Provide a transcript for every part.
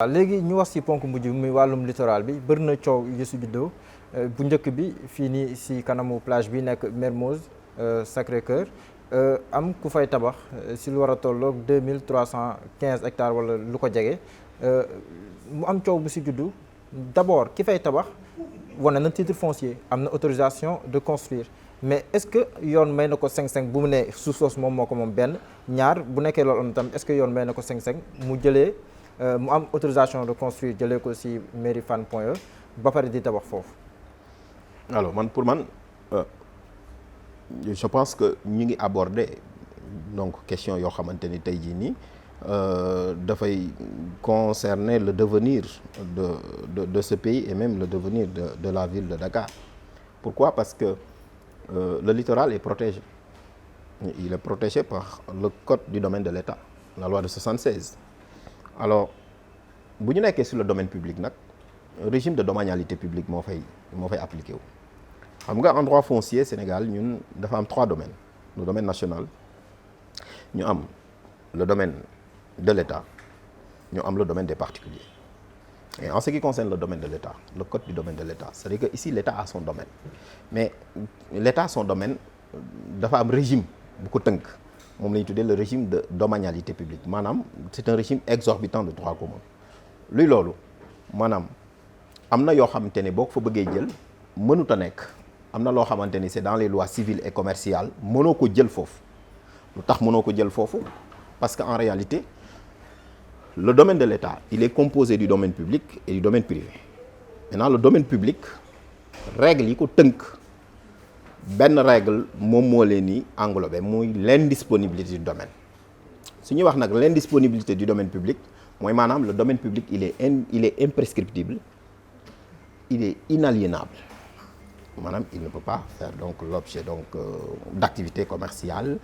waaw léegi ñu wax ci ponk mujj bi muy wàllum littoral bi bëri na coow yu si juddoo bu njëkk bi fii nii si kanamu plage bi nekk Mermoz Sacré-Cœur am ku fay tabax si lu war a tolloog 2315 hectares wala lu ko jege mu am coow bu si juddu d'abord ki fay tabax wane na titre foncier am na autorisation de construire mais est-ce que yoon may na ko 5-5 bu mu ne suuf soosu moom moo ko moom benn ñaar bu nekkee loolu am na tamit est-ce que yoon may na ko 5-5 mu jëlee mu am autorisation de construire jëlee ko ci mairie Fann Point E ba pare di tabax foofu. alors pour man je pense que ñu ngi aborder donc question yoo xamante ni tey jii nii dafay concerner le devenir de ce pays et même le devenir de la ville de Dakar. Pourquoi? Parce que le littoral est protégé. Il est protégé par le code du domaine de l'État, la loi de 76. Alors bu ñu nekkee sur le domaine public nag régime de domanialité publique moo fay appliqué wu. xam nga en droit foncier Sénégal ñun dafa am 3 domaines. Le domaine national, ñu am le domaine de l'État, ñu am le domaine des particuliers. Et en ce qui concerne le domaine de l'État, le code du domaine de l'État, c'est-à-dire que ici l'État a son domaine. Mais l'État son domaine dafa am régime bu ko tënk. moom la ñu tuddee le régime de domanialité publique maanaam c'est un régime exorbitant de droit commun. luy loolu maanaam am na yoo xamante ne boo ko fa bëggee jël mënut a nekk am na loo xamante ni c'est dans les lois civiles et commerciales mënoo ko jël foofu. lu tax mënoo ko jël foofu parce que en réalité le domaine de l'État il est composé du domaine public et du domaine privé. Maintenant le domaine public règle yi ko tënk benn règle moom moo leen ni englobé muy l'indisponibilité du domaine. su ñuy wax nag l'indisponibilité du domaine public mooy maanaam le domaine public il est imprescriptible, il est inaliénable. maanaam il ne peut pas faire donc l'objet donc d'activités commerciales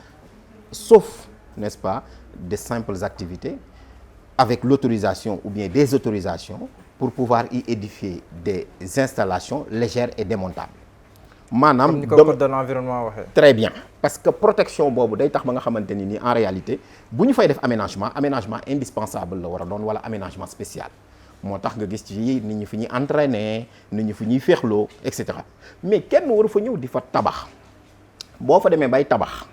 sauf, n'est-ce pas, des simples activités avec l'autorisation ou bien des autorisations pour pouvoir y édifier des installations légères et démontables. maanaam comme ni ko code de l'environnement waxee. très bien parce que protection boobu day tax ba nga xamante ni nii en réalité bu ñu fay def aménagement indispensable la war a doon wala aménagement spécial. moo tax nga gis ci nit ñi fi ñuy entraîner nit ñi fi ñuy féexloo et cetera mais kenn waru fa ñëw di fa tabax boo fa demee bay tabax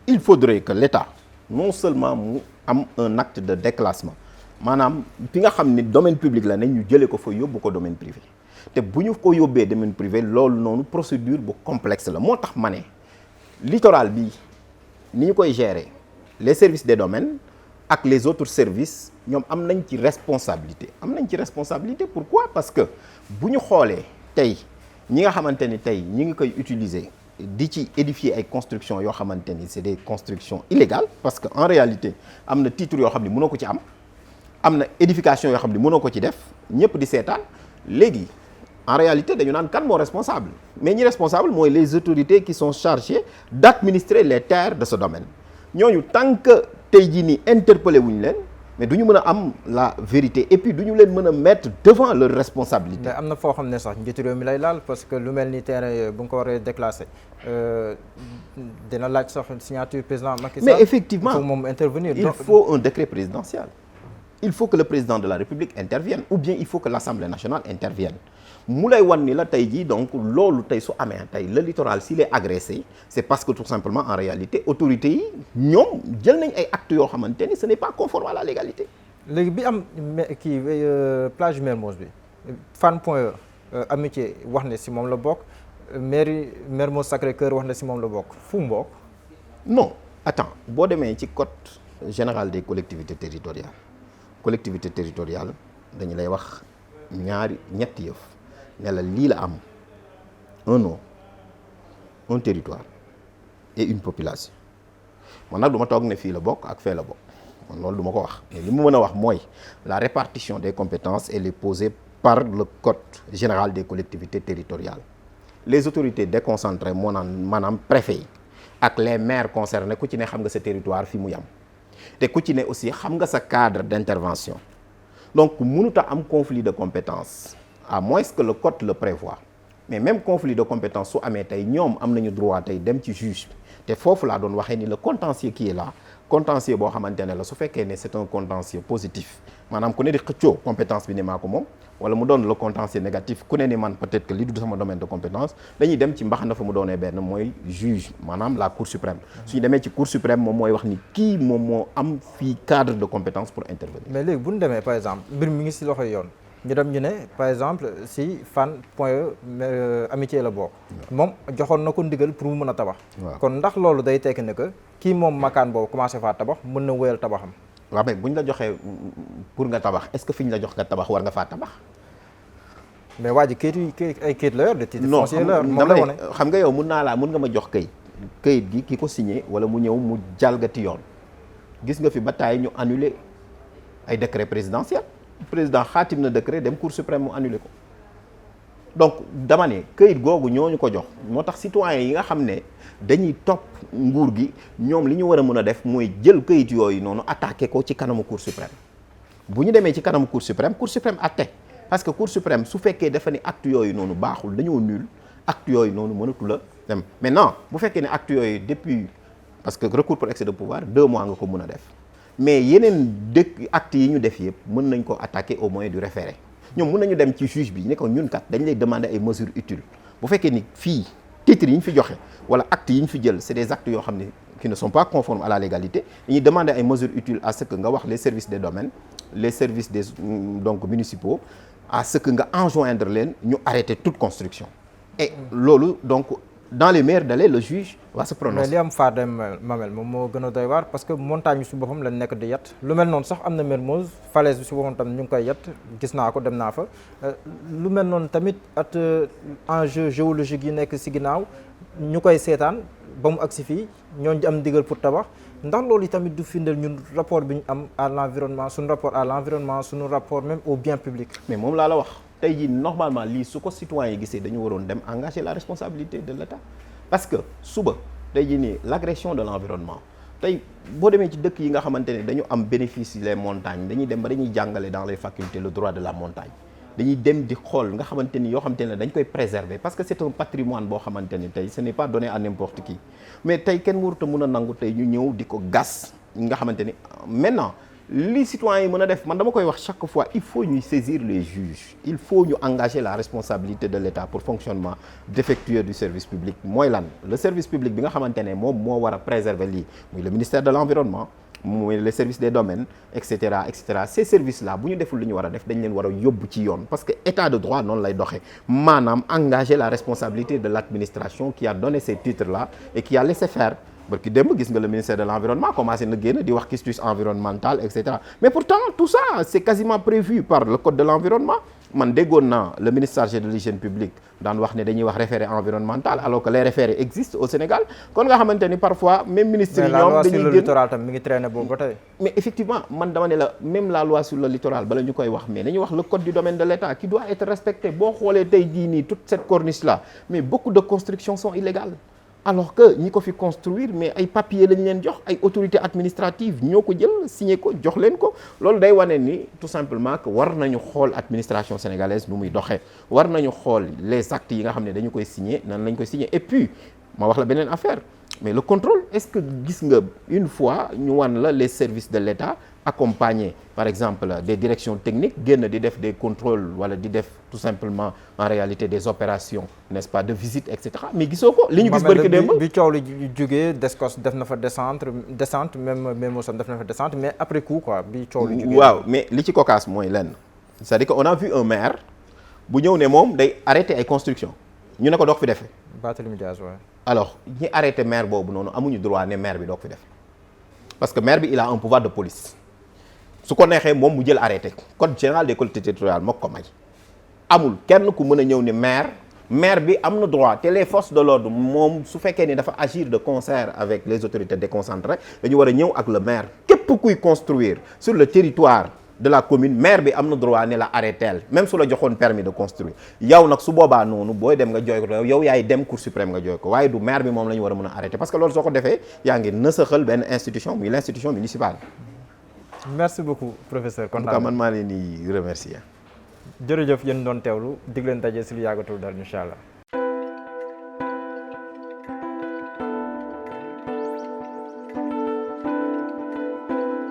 il faudrait que l'État non seulement mu am un acte de déclassement maanaam fi nga xam ni domaine public la ne ñu jëlee ko fa yóbbu ko domaine privé te bu ñu ko yóbbee domaine privé loolu noonu procédure bu complexe la moo tax ma ne littoral bi ni ñu koy gérer les services des domaines ak les autres services ñoom am nañ ci responsabilité pourquoi parce que bu ñu xoolee tey ñi nga xamante ni tey ñi ngi koy utiliser di ci édifier ay constructions yoo xamante ni c'est des constructions illégales parce que en réalité am na titre yoo xam ne mënoo ko ci am na édification yoo xam ne mënoo ko ci def ñëpp di seetaan léegi en réalité dañu naan kan moo responsable mais ñi responsable mooy les autorités qui sont chargées d'administrer les terres de ce domaine ñooñu tant que tey jii nii interpellé wuñu leen mais du ñu mën a am la vérité et puis du ñu leen mën a mettre devant leur responsabilité. mais am na foo xam ne sax njiitu réew mi lay laal parce que lu mel ni terrain bu nga ko waree déclassé dina laaj sax signature président Macky Sall. mais effectivement il faut moom intervenir. il faut un décret présidentiel. il faut que le président de la République intervienne ou bien il faut que l'Assemblée nationale intervienne. mu lay wan ni la tey jii donc loolu tey su amee tey le littoral s'il est agressé c'est parce que tout simplement en réalité autorités yi ñoom jël nañ ay actes yoo xamante ni ce n'est pas conforme à la légalité. léegi bi am kii plage Mermoz bi Fann Point E amitié wax ne si moom la bokk mairie Mermoz Sacré-Cœur wax ne si moom la bokk fu mu bokk. non attends boo demee ci code général des collectivités territoriales dañu lay wax ñetti yëf. ne la lii la am un nom un territoire et une population man nag du ma toog ne fii la bokk ak fee la bokk man loolu du ma ko wax mais li mu mën a wax mooy la répartition des compétences elle est posée par le code général des collectivités territoriales les autorités déconcentrées moo naan maanaam préfet yi ak les maires concernés ku ci ne xam nga sa territoire fi mu yam te ku ci ne aussi xam nga sa cadre d'intervention donc mënut a am conflit de compétences à moins que le code le prévoie mais même conflit de compétence su amee tey ñoom am nañu droit tey dem ci juge bi te foofu laa doon waxee ni le contentieux qui est là contentieux boo xamante ne la su fekkee ne c'est un contentieux positif maanaam ku ne di xëccoo compétence bi ne maa ko moom wala mu doon le contentieux négatif ku ne ni man peut-être que li du sama domaine de compétence dañuy dem ci mbaxana fa mu doonee benn mooy juge maanaam la cour suprême suñu demee ci cour suprême moom mooy wax ni kii moom moo am fii cadre de compétence pour intervenir. mais léegi bu ñu demee par exemple mbir mi ngi si loxoy yoon ñu dem ñu ne par exemple si Fann Point E amitié la bokk moom joxoon na ko ndigal pour mu mën a tabax. kon ndax loolu day tekki ne que kii moom makaan boobu commencé faa tabax mën na wéyal tabaxam. waaw mais bu ñu la joxee pour nga tabax est-ce que fi ñu la jox nga tabax war nga faa tabax. mais waa ji kayit la yor de titre foncier la yor moom la wane. xam nga yow mun nga ma jox kayit gi ki ko signé wala mu ñëw mu jalgati yoon gis nga fi ba taay ñu annulé ay décret présidentiel président xaatim na décret dem cour suprême mu annulé ko donc dama ne kayit googu ñooñu ko jox moo tax citoyens yi nga xam ne dañuy topp nguur gi ñoom li ñu war a mën a def mooy jël kayit yooyu noonu attaqué ko ci kanamu cour suprême bu ñu demee ci kanamu cour suprême atte parce que cour suprême su fekkee dafa ni acte yooyu noonu baaxul dañoo nul acte yooyu noonu mënatu la dem maintenant bu fekkee ne acte yooyu depuis parce que recours pour excès de pouvoir 2 mois nga ko mën a def mais yeneen dëkk acte yi ñu def yëpp mën nañ ko attaquer au moyen du référé ñoom mën nañu dem ci juge bi ne ko ñun kat dañ lay demander ay mesures utiles bu fekkee ni fii titres yi ñu fi joxe wala actes yi ñu fi jël c'est des actes yoo xam ne qui ne sont pas conformes à la légalité dañuy demander ay mesures utiles à ce que nga wax les services des domaines les services des donc municipaux à ce que nga enjoindre leen ñu arrêter toute construction et loolu donc dans les meilleurs délais le juge va se prononcer. mais li am Fadem Mamel moom moo gën a doy waar parce que montagne bi si boppam la nekk di yat lu mel noonu sax am na Mermoz falaise bi si boppam tamit ñu ngi koy yat gis naa ko dem naa fa lu mel noonu tamit at enjeu géologique yi nekk si ginnaaw ñu koy seetaan ba mu agsi fii ñooñu di am ndigal pour tabax ndax loolu tamit du firndeel ñun rapport bi ñu am à l'environnement suñu rapport à l'environnement suñu rapport même au bien public. mais moom laa la wax tey jii normalement lii su ko citoyens yi gisee dañu waroon dem engager la responsabilité de l'État parce que suba tey jii nii l'agression de l'environnement tey boo demee ci dëkk yi nga xamante ne dañu am bénéfice les montagnes dañuy dem ba dañuy jàngale dans les facultés le droit de la montagne dañuy dem di xool nga xamante ni yoo xamante ne dañ koy préserver parce que c'est un patrimoine boo xamante ni tey ce n'est pas donné à n'importe qui mais tey kenn warut a mën a nangu tey ñu ñëw di ko gas nga xamante ni maintenant li citoyens yi mën a def man dama koy wax chaque fois il faut ñuy saisir les juges il faut ñu engager la responsabilité de l'État pour fonctionnement défectueux du service public mooy lan le service public bi nga xamante ne moom moo war a préserver lii muy le ministère de l'environnement mooy les services des domaines et cetera ces services là bu ñu deful li ñu war a def dañ leen war a yóbbu ci yoon parce que état de droit noonu lay doxee maanaam engager la responsabilité de l'administration qui a donné ces titres là et qui a laissé faire barki démb gis nga le ministère de l'environnement commencé na génn di wax quitus environnemental et cetera mais pourtant tout ça c'est quasiment prévu par le code de l'environnement man déggoon naa le ministre chargé de l'hygiène publique daan wax ne dañuy wax référé environnemental alors que les référés existent au Sénégal kon nga xamante ni parfois même ministre yi ñoom dañuy le littoral tam mi ngi traîner boobu ba tey mais effectivement man dama ne la même la loi sur le littoral bala ñu koy wax mais dañuy wax le code du domaine de l'État qui doit être respecté boo xoolee tey jii nii toute cette corniche là mais beaucoup de constructions sont illégales alors que ñi ko fi construire mais ay papiers lañ leen jox ay autorités administratives ñoo ko jël signé ko jox leen ko loolu day wane ni tout simplement que war nañu xool administration sénégalaise nu muy doxee war nañu xool les actes yi nga xam ne dañu koy signé nan lañ koy signé et puis ma wax la beneen affaire mais le contrôle est-ce que gis nga une fois ñu wan la les services de l'État accompagner par exemple des directions techniques génn di def des contrôles wala di def tout simplement en réalité des opérations n'est-ce pas de visite et cetera mais gisoo ko li ñu gis barki démb bi coow li jógee Descos def na fa descente même Mosam def na fa descente mais après coup quoi bi coow li jógee waaw mais li ci cocasse mooy lenn c'est-à-dire que on a vu un maire bu ñëw ne moom day arrêter ay construction ñu ne ko doog fi defee Barthélémy Dias waaw alors ñi arrêté maire boobu noonu amuñu droit ne maire bi doog fi def parce que maire bi il a un pouvoir de police su ko neexee moom mu jël arrêté code général des collectivités territoriales moo ko may amul kenn ku mën a ñëw ne maire bi am na droit te les forces de l'ordre moom su fekkee ni dafa agir de concert avec les autorités déconcentrées dañu war a ñëw ak le maire képp kuy construire sur le territoire de la commune maire bi am na droit ne la arrêteel même su la joxoon permis de construire yow nag su boobaa noonu booy dem nga jooy ko yow yaay dem cour suprême nga jooy ko waaye du maire bi moom la ñu war a mën a arrêter parce que loolu soo ko defee yaa ngi nësaxal benn institution muy l'institution municipale. merci beaucoup professeur kontaan en tout cas man maa leen di remercier. jërëjëf yéen doon teewlu dig leen daje si lu yàggatul dara incha allah.